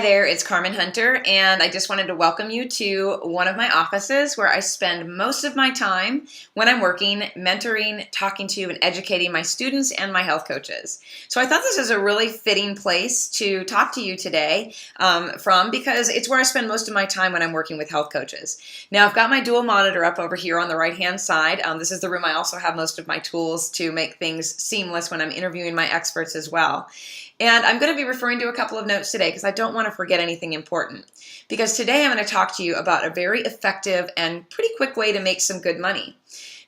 There, it's Carmen Hunter, and I just wanted to welcome you to one of my offices where I spend most of my time when I'm working, mentoring, talking to, and educating my students and my health coaches. So I thought this is a really fitting place to talk to you today from because it's where I spend most of my time when I'm working with health coaches. Now, I've got my dual monitor up over here on the right-hand side. This is the room I also have most of my tools to make things seamless when I'm interviewing my experts as well. And I'm going to be referring to a couple of notes today because I don't want to forget anything important. Because today I'm going to talk to you about a very effective and pretty quick way to make some good money.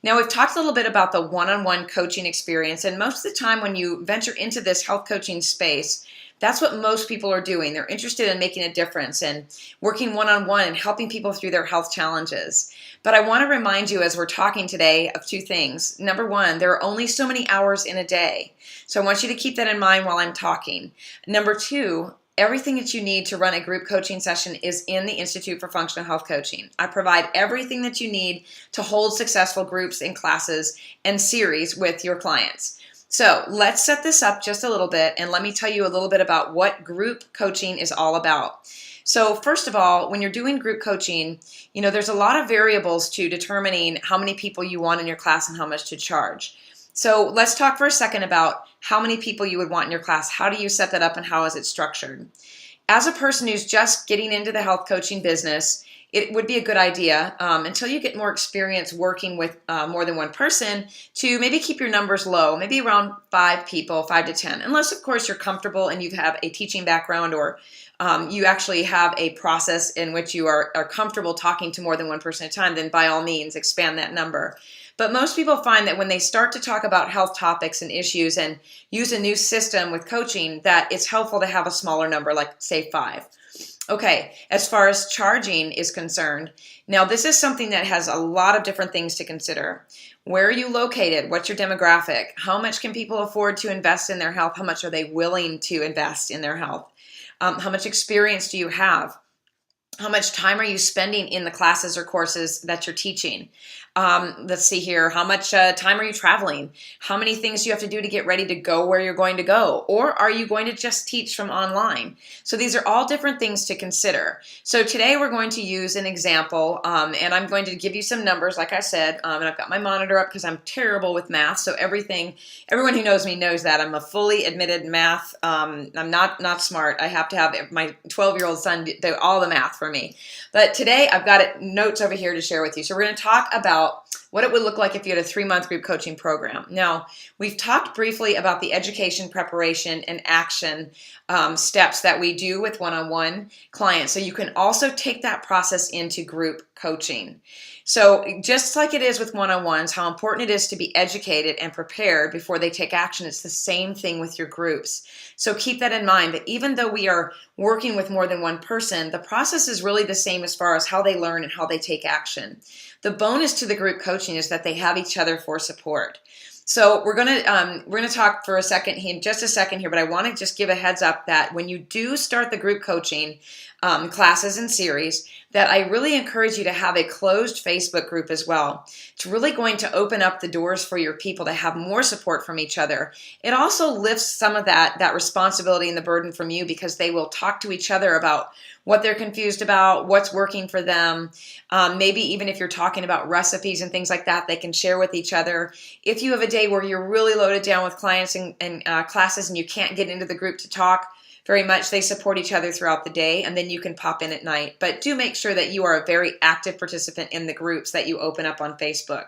Now, we've talked a little bit about the one-on-one coaching experience, and most of the time when you venture into this health coaching space, that's what most people are doing. They're interested in making a difference and working one-on-one and helping people through their health challenges. But I want to remind you as we're talking today of two things. Number one, there are only so many hours in a day. So I want you to keep that in mind while I'm talking. Number two, everything that you need to run a group coaching session is in the Institute for Functional Health Coaching. I provide everything that you need to hold successful groups and classes and series with your clients. So let's set this up just a little bit, and let me tell you a little bit about what group coaching is all about. So first of all, when you're doing group coaching, there's a lot of variables to determining how many people you want in your class and how much to charge. So let's talk for a second about how many people you would want in your class. How do you set that up and how is it structured? As a person who's just getting into the health coaching business, it would be a good idea until you get more experience working with more than one person to maybe keep your numbers low, maybe around 5 people, 5 to 10, unless of course you're comfortable and you have a teaching background or you actually have a process in which you are comfortable talking to more than one person at a time, then by all means expand that number. But most people find that when they start to talk about health topics and issues and use a new system with coaching, that it's helpful to have a smaller number, like say 5. Okay, as far as charging is concerned, now this is something that has a lot of different things to consider. Where are you located? What's your demographic? How much can people afford to invest in their health? How much are they willing to invest in their health? How much experience do you have? How much time are you spending in the classes or courses that you're teaching? Let's see here. How much time are you traveling? How many things do you have to do to get ready to go where you're going to go? Or are you going to just teach from online? So these are all different things to consider. So today we're going to use an example, and I'm going to give you some numbers, like I said, and I've got my monitor up because I'm terrible with math. So everyone who knows me knows that. I'm a fully admitted math. I'm not smart. I have to have my 12-year-old son do all the math for me. But today I've got notes over here to share with you. So we're going to talk about what it would look like if you had a 3-month group coaching program. Now, we've talked briefly about the education, preparation, and action steps that we do with one-on-one clients. So you can also take that process into group coaching. So just like it is with one-on-ones, how important it is to be educated and prepared before they take action, it's the same thing with your groups. So keep that in mind, that even though we are working with more than one person, the process is really the same as far as how they learn and how they take action. The bonus to the group coaching is that they have each other for support. So we're gonna talk for a second here, just a second here, but I want to just give a heads up that when you do start the group coaching classes and series, that I really encourage you to have a closed Facebook group as well. It's really going to open up the doors for your people to have more support from each other. It also lifts some of that responsibility and the burden from you because they will talk to each other about what they're confused about, what's working for them. Maybe even if you're talking about recipes and things like that, they can share with each other. If you have a day where you're really loaded down with clients and classes and you can't get into the group to talk very much, they support each other throughout the day, and then you can pop in at night. But do make sure that you are a very active participant in the groups that you open up on Facebook.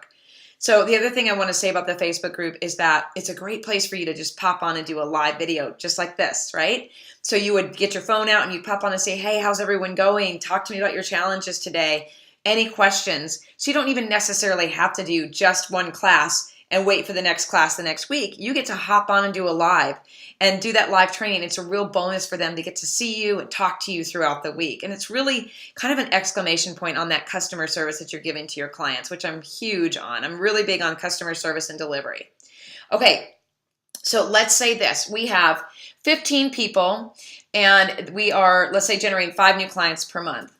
So the other thing I want to say about the Facebook group is that it's a great place for you to just pop on and do a live video just like this, right? So you would get your phone out and you'd pop on and say, hey, how's everyone going? Talk to me about your challenges today. Any questions? So you don't even necessarily have to do just one class and wait for the next class the next week. You get to hop on and do a live and do that live training. It's a real bonus for them to get to see you and talk to you throughout the week. And it's really kind of an exclamation point on that customer service that you're giving to your clients, which I'm huge on. I'm really big on customer service and delivery. Okay, so let's say this. We have 15 people and we are, let's say, generating 5 new clients per month.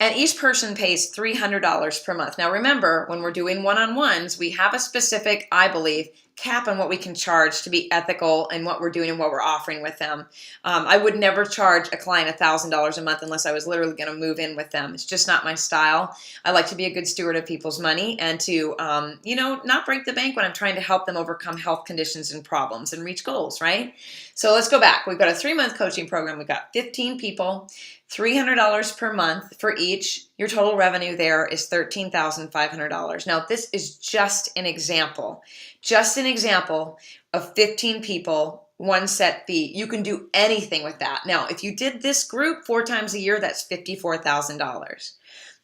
And each person pays $300 per month. Now remember, when we're doing one-on-ones, we have a specific, I believe, cap on what we can charge to be ethical in what we're doing and what we're offering with them. I would never charge a client $1,000 a month unless I was literally going to move in with them. It's just not my style. I like to be a good steward of people's money and to, not break the bank when I'm trying to help them overcome health conditions and problems and reach goals, right? So let's go back. We've got a 3-month coaching program. We've got 15 people, $300 per month for each. Your total revenue there is $13,500. Now, this is just an example of 15 people, one set fee. You can do anything with that. Now, if you did this group 4 times a year, that's $54,000.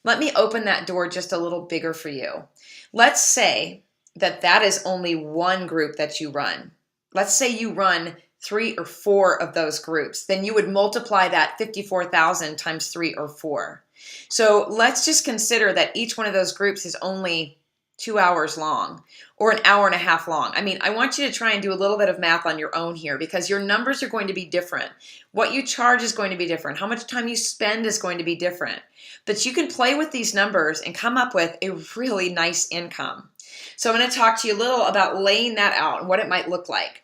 Let me open that door just a little bigger for you. Let's say that is only one group that you run. Let's say you run 3 or 4 of those groups. Then you would multiply that 54,000 times 3 or 4. So let's just consider that each one of those groups is only 2 hours long or an hour and a half long. I mean, I want you to try and do a little bit of math on your own here because your numbers are going to be different. What you charge is going to be different. How much time you spend is going to be different. But you can play with these numbers and come up with a really nice income. So I'm going to talk to you a little about laying that out and what it might look like.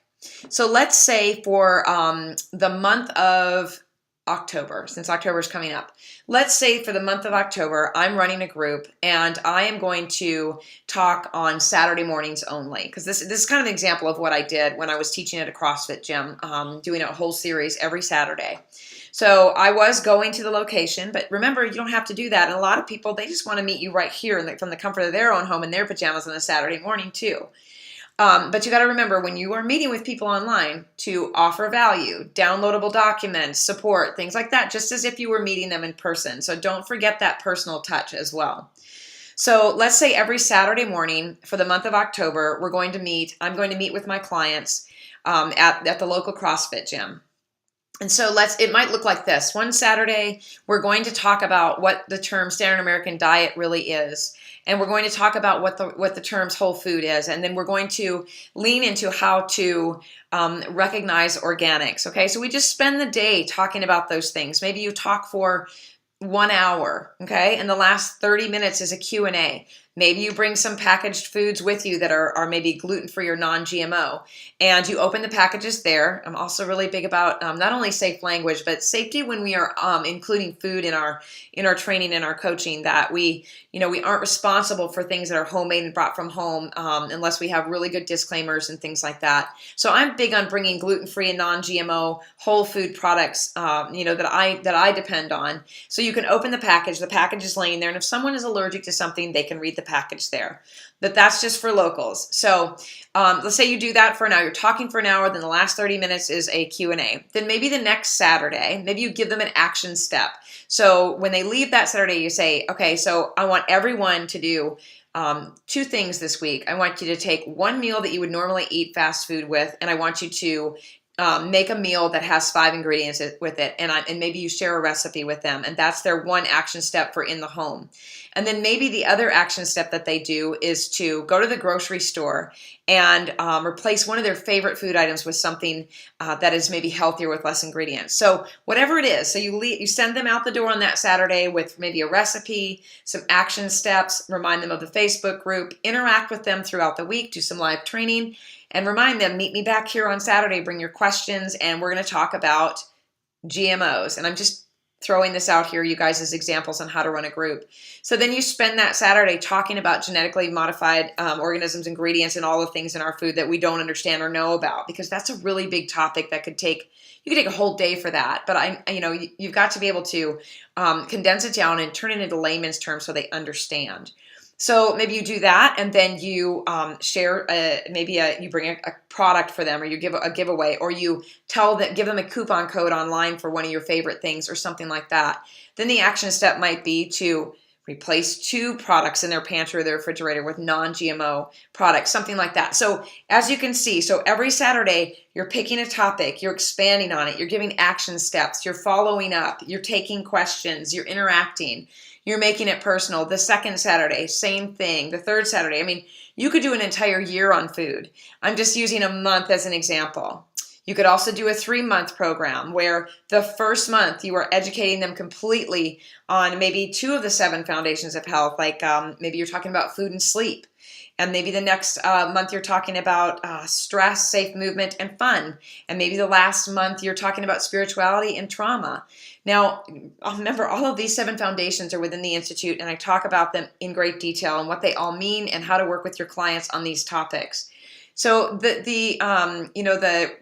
So let's say for the month of October, since October is coming up, let's say for the month of October, I'm running a group and I am going to talk on Saturday mornings only. Because this is kind of an example of what I did when I was teaching at a CrossFit gym, doing a whole series every Saturday. So I was going to the location, but remember, you don't have to do that. And a lot of people, they just want to meet you right here from the comfort of their own home in their pajamas on a Saturday morning too. But you got to remember when you are meeting with people online to offer value, downloadable documents, support, things like that, just as if you were meeting them in person. So don't forget that personal touch as well. So let's say every Saturday morning for the month of October, I'm going to meet with my clients at the local CrossFit gym. And so it might look like this. One Saturday, we're going to talk about what the term Standard American Diet really is. And we're going to talk about what the terms whole food is. And then we're going to lean into how to recognize organics. Okay, so we just spend the day talking about those things. Maybe you talk for 1 hour, okay? And the last 30 minutes is a Q&A. Maybe you bring some packaged foods with you that are maybe gluten-free or non-GMO, and you open the packages there. I'm also really big about not only safe language, but safety when we are including food in our training and our coaching, that we aren't responsible for things that are homemade and brought from home unless we have really good disclaimers and things like that. So I'm big on bringing gluten-free and non-GMO whole food products, that I depend on. So you can open the package is laying there, and if someone is allergic to something, they can read the package there. But that's just for locals. So let's say you do that for an hour. You're talking for an hour, then the last 30 minutes is a Q&A. Then maybe the next Saturday, maybe you give them an action step. So when they leave that Saturday, you say, okay, so I want everyone to do 2 things this week. I want you to take one meal that you would normally eat fast food with, and I want you to make a meal that has 5 ingredients with it, and maybe you share a recipe with them, and that's their one action step for in the home. And then maybe the other action step that they do is to go to the grocery store and replace one of their favorite food items with something that is maybe healthier with less ingredients. So whatever it is, so you send them out the door on that Saturday with maybe a recipe, some action steps, remind them of the Facebook group, interact with them throughout the week, do some live training, and remind them, meet me back here on Saturday, bring your questions, and we're going to talk about GMOs. And I'm just throwing this out here, you guys, as examples on how to run a group. So then you spend that Saturday talking about genetically modified organisms, ingredients, and all the things in our food that we don't understand or know about, because that's a really big topic that you could take a whole day for that. But you've got to be able to condense it down and turn it into layman's terms so they understand. So maybe you do that, and then you share. You bring a product for them, or you give a giveaway, or you give them a coupon code online for one of your favorite things, or something like that. Then the action step might be to replace 2 products in their pantry or their refrigerator with non-GMO products, something like that. So as you can see, so every Saturday you're picking a topic, you're expanding on it, you're giving action steps, you're following up, you're taking questions, you're interacting. You're making it personal. The second Saturday, same thing. The third Saturday, you could do an entire year on food. I'm just using a month as an example. You could also do a 3-month program where the first month you are educating them completely on maybe 2 of the 7 foundations of health, like maybe you're talking about food and sleep. And maybe the next month you're talking about stress, safe movement, and fun. And maybe the last month you're talking about spirituality and trauma. Now, remember, all of these 7 foundations are within the Institute, and I talk about them in great detail and what they all mean and how to work with your clients on these topics. So the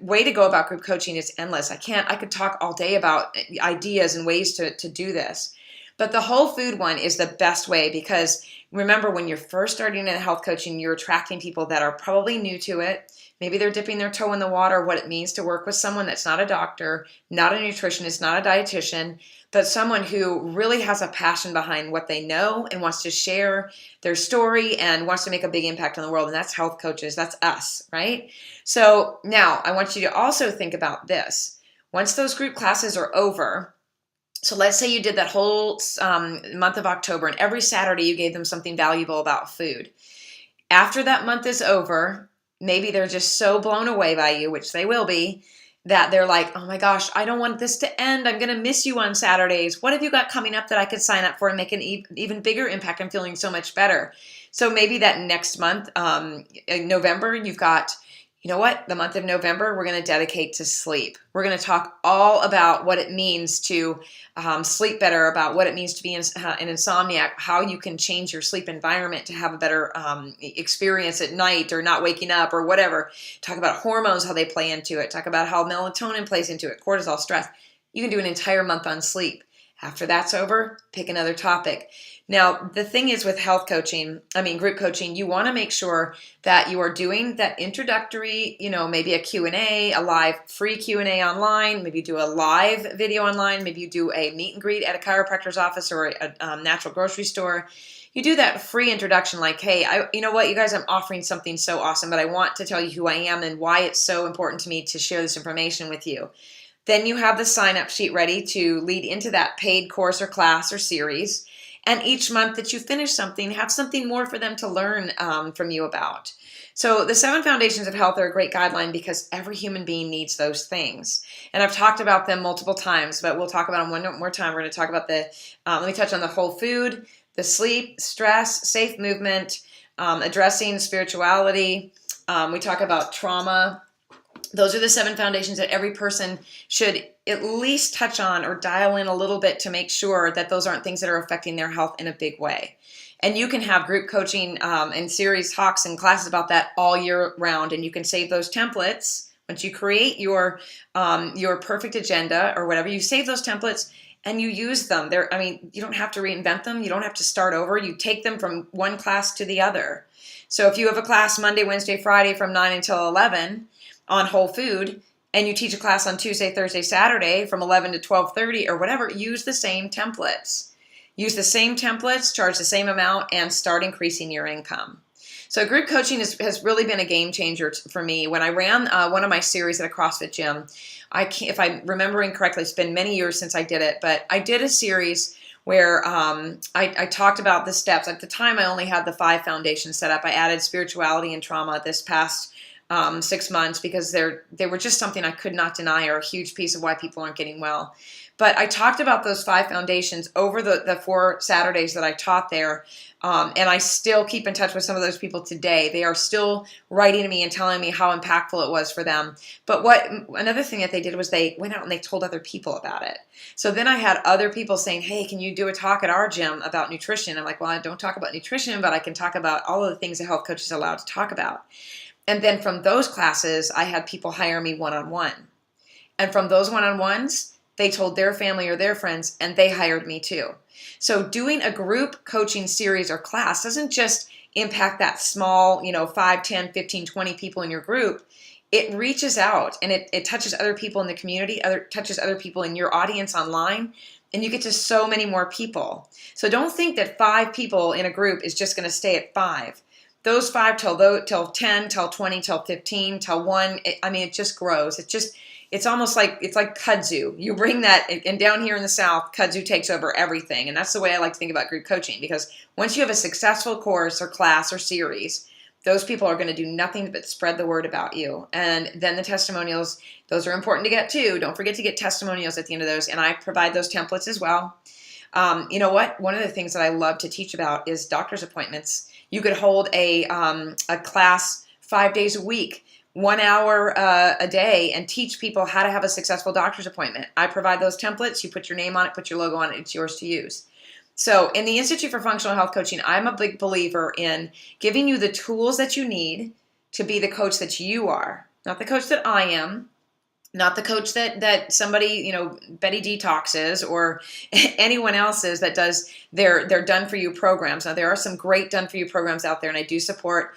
way to go about group coaching is endless. I could talk all day about ideas and ways to do this. But the whole food one is the best way, because remember, when you're first starting in health coaching, you're attracting people that are probably new to it. Maybe they're dipping their toe in the water, what it means to work with someone that's not a doctor, not a nutritionist, not a dietitian, but someone who really has a passion behind what they know and wants to share their story and wants to make a big impact on the world. And that's health coaches. That's us, right? So now I want you to also think about this. Once those group classes are over, so let's say you did that whole month of October, and every Saturday you gave them something valuable about food. After that month is over, maybe they're just so blown away by you, which they will be, that they're like, oh my gosh, I don't want this to end. I'm going to miss you on Saturdays. What have you got coming up that I could sign up for and make an even bigger impact? I'm feeling so much better. So maybe that next month, in November, you've got, you know what? The month of November, we're going to dedicate to sleep. We're going to talk all about what it means to sleep better, about what it means to be an insomniac, how you can change your sleep environment to have a better experience at night, or not waking up, or whatever. Talk about hormones, how they play into it. Talk about how melatonin plays into it, cortisol, stress. You can do an entire month on sleep. After that's over, pick another topic. Now, the thing is with group coaching, you want to make sure that you are doing that introductory, maybe a Q&A, a live free Q&A online, maybe you do a live video online, maybe you do a meet and greet at a chiropractor's office or a natural grocery store. You do that free introduction like, hey, you know what, you guys, I'm offering something so awesome, but I want to tell you who I am and why it's so important to me to share this information with you. Then you have the sign-up sheet ready to lead into that paid course or class or series. And each month that you finish something, have something more for them to learn from you about. So the 7 foundations of health are a great guideline because every human being needs those things. And I've talked about them multiple times, but we'll talk about them one more time. We're going to talk about let me touch on the whole food, the sleep, stress, safe movement, addressing spirituality. We talk about trauma. Those are the 7 foundations that every person should at least touch on or dial in a little bit to make sure that those aren't things that are affecting their health in a big way. And you can have group coaching and series talks and classes about that all year round. And you can save those templates. Once you create your perfect agenda or whatever, you save those templates and you use them. You don't have to reinvent them. You don't have to start over. You take them from one class to the other. So if you have a class Monday, Wednesday, Friday from 9 until 11 on whole food, and you teach a class on Tuesday, Thursday, Saturday from 11 to 12:30 or whatever, use the same templates. Use the same templates, charge the same amount, and start increasing your income. So group coaching has really been a game changer for me. When I ran one of my series at a CrossFit gym, if I'm remembering correctly, it's been many years since I did it, but I did a series where I talked about the steps. At the time, I only had the 5 foundations set up. I added spirituality and trauma this past 6 months because they were just something I could not deny are a huge piece of why people aren't getting well. But I talked about those 5 foundations over the 4 Saturdays that I taught there, and I still keep in touch with some of those people today. They are still writing to me and telling me how impactful it was for them. But another thing that they did was they went out and they told other people about it. So then I had other people saying, hey, can you do a talk at our gym about nutrition? I'm like, well, I don't talk about nutrition, but I can talk about all of the things a health coach is allowed to talk about. And then from those classes, I had people hire me one-on-one. And from those one-on-ones, they told their family or their friends, and they hired me too. So doing a group coaching series or class doesn't just impact that small, 5, 10, 15, 20 people in your group. It reaches out and it touches other people in the community, touches other people in your audience online, and you get to so many more people. So don't think that 5 people in a group is just going to stay at 5. Those 5 till 10, till 20, till 15, till 1. It just grows. It's almost like kudzu. You bring that, and down here in the South, kudzu takes over everything. And that's the way I like to think about group coaching, because once you have a successful course or class or series, those people are going to do nothing but spread the word about you. And then the testimonials, those are important to get too. Don't forget to get testimonials at the end of those. And I provide those templates as well. You know what? One of the things that I love to teach about is doctor's appointments. You could hold a class 5 days a week, 1 hour a day, and teach people how to have a successful doctor's appointment. I provide those templates. You put your name on it, put your logo on it. It's yours to use. So in the Institute for Functional Health Coaching, I'm a big believer in giving you the tools that you need to be the coach that you are, not the coach that I am, not the coach that somebody, Betty Detox is, or anyone else is that does their done-for-you programs. Now, there are some great done-for-you programs out there, and I do support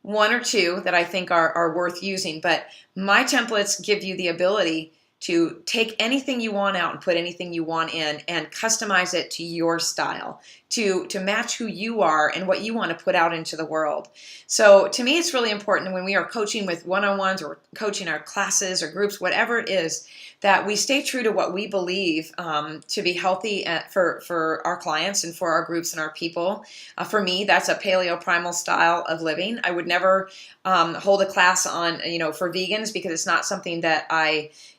one or two that I think are worth using. But my templates give you the ability to take anything you want out and put anything you want in and customize it to your style, to match who you are and what you want to put out into the world. So to me, it's really important when we are coaching with one-on-ones or coaching our classes or groups, whatever it is, that we stay true to what we believe to be healthy for our clients and for our groups and our people. For me, that's a paleo primal style of living. I would never hold a class on, for vegans, because it's not something that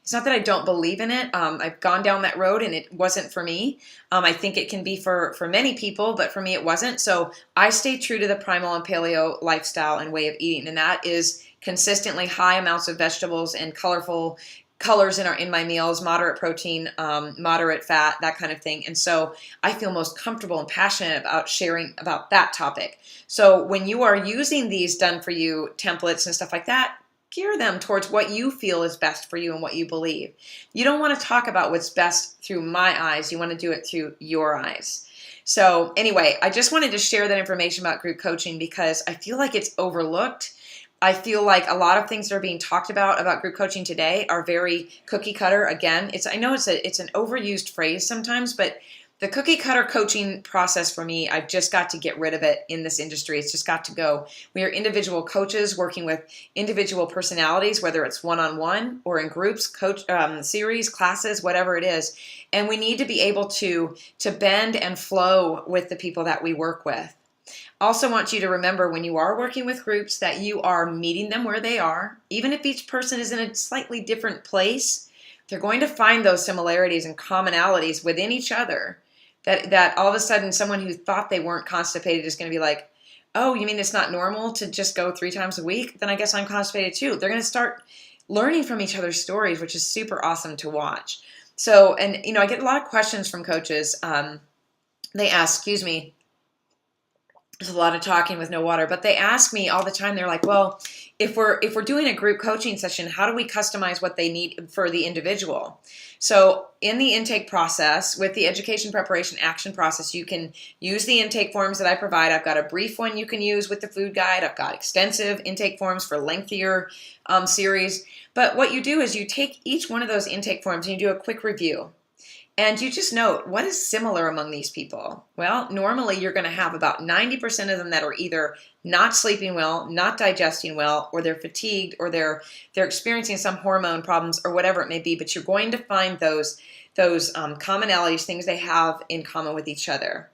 it's not that I don't believe in it. I've gone down that road and it wasn't for me. I think it can be for many people, but for me it wasn't. So I stay true to the primal and paleo lifestyle and way of eating. And that is consistently high amounts of vegetables and colorful colors in my meals, moderate protein, moderate fat, that kind of thing. And so I feel most comfortable and passionate about sharing about that topic. So when you are using these done for you templates and stuff like that, gear them towards what you feel is best for you and what you believe. You don't want to talk about what's best through my eyes. You want to do it through your eyes. So anyway, I just wanted to share that information about group coaching because I feel like it's overlooked. I feel like a lot of things that are being talked about group coaching today are very cookie cutter. Again, I know it's an overused phrase sometimes, but the cookie cutter coaching process for me, I've just got to get rid of it in this industry. It's just got to go. We are individual coaches working with individual personalities, whether it's one-on-one or in groups, coach series, classes, whatever it is. And we need to be able to bend and flow with the people that we work with. Also want you to remember when you are working with groups that you are meeting them where they are. Even if each person is in a slightly different place, they're going to find those similarities and commonalities within each other. That all of a sudden someone who thought they weren't constipated is going to be like, oh, you mean it's not normal to just go 3 times a week? Then I guess I'm constipated too. They're going to start learning from each other's stories, which is super awesome to watch. So, and I get a lot of questions from coaches. They ask, excuse me, there's a lot of talking with no water, but they ask me all the time, they're like, well, if we're doing a group coaching session, how do we customize what they need for the individual? So in the intake process, with the education preparation action process, you can use the intake forms that I provide. I've got a brief one you can use with the food guide. I've got extensive intake forms for lengthier series. But what you do is you take each one of those intake forms and you do a quick review. And you just note, what is similar among these people? Well, normally you're going to have about 90% of them that are either not sleeping well, not digesting well, or they're fatigued, or they're experiencing some hormone problems, or whatever it may be. But you're going to find those commonalities, things they have in common with each other.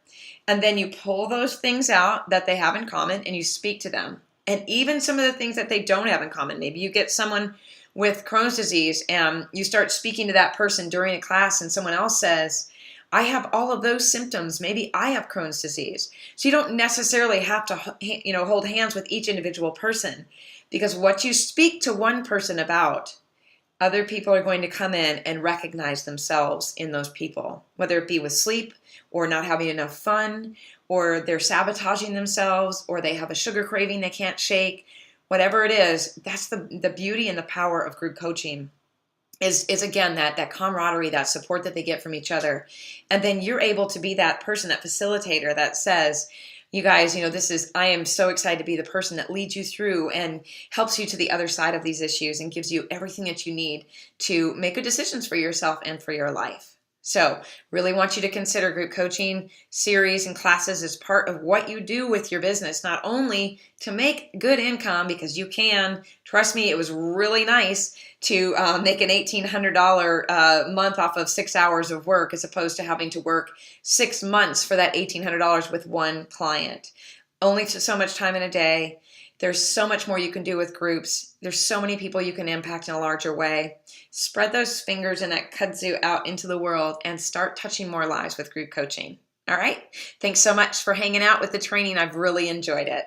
And then you pull those things out that they have in common, and you speak to them. And even some of the things that they don't have in common. Maybe you get someone with Crohn's disease and you start speaking to that person during a class and someone else says, I have all of those symptoms. Maybe I have Crohn's disease. So you don't necessarily have to, hold hands with each individual person, because what you speak to one person about, other people are going to come in and recognize themselves in those people, whether it be with sleep or not having enough fun, or they're sabotaging themselves, or they have a sugar craving they can't shake. Whatever it is, that's the beauty and the power of group coaching is again, that camaraderie, that support that they get from each other. And then you're able to be that person, that facilitator that says, you guys, I am so excited to be the person that leads you through and helps you to the other side of these issues and gives you everything that you need to make good decisions for yourself and for your life. So really want you to consider group coaching series and classes as part of what you do with your business, not only to make good income, because you can. Trust me, it was really nice to make an $1,800 month off of 6 hours of work, as opposed to having to work 6 months for that $1,800 with one client. Only so much time in a day. There's so much more you can do with groups. There's so many people you can impact in a larger way. Spread those fingers and that kudzu out into the world and start touching more lives with group coaching. All right. Thanks so much for hanging out with the training. I've really enjoyed it.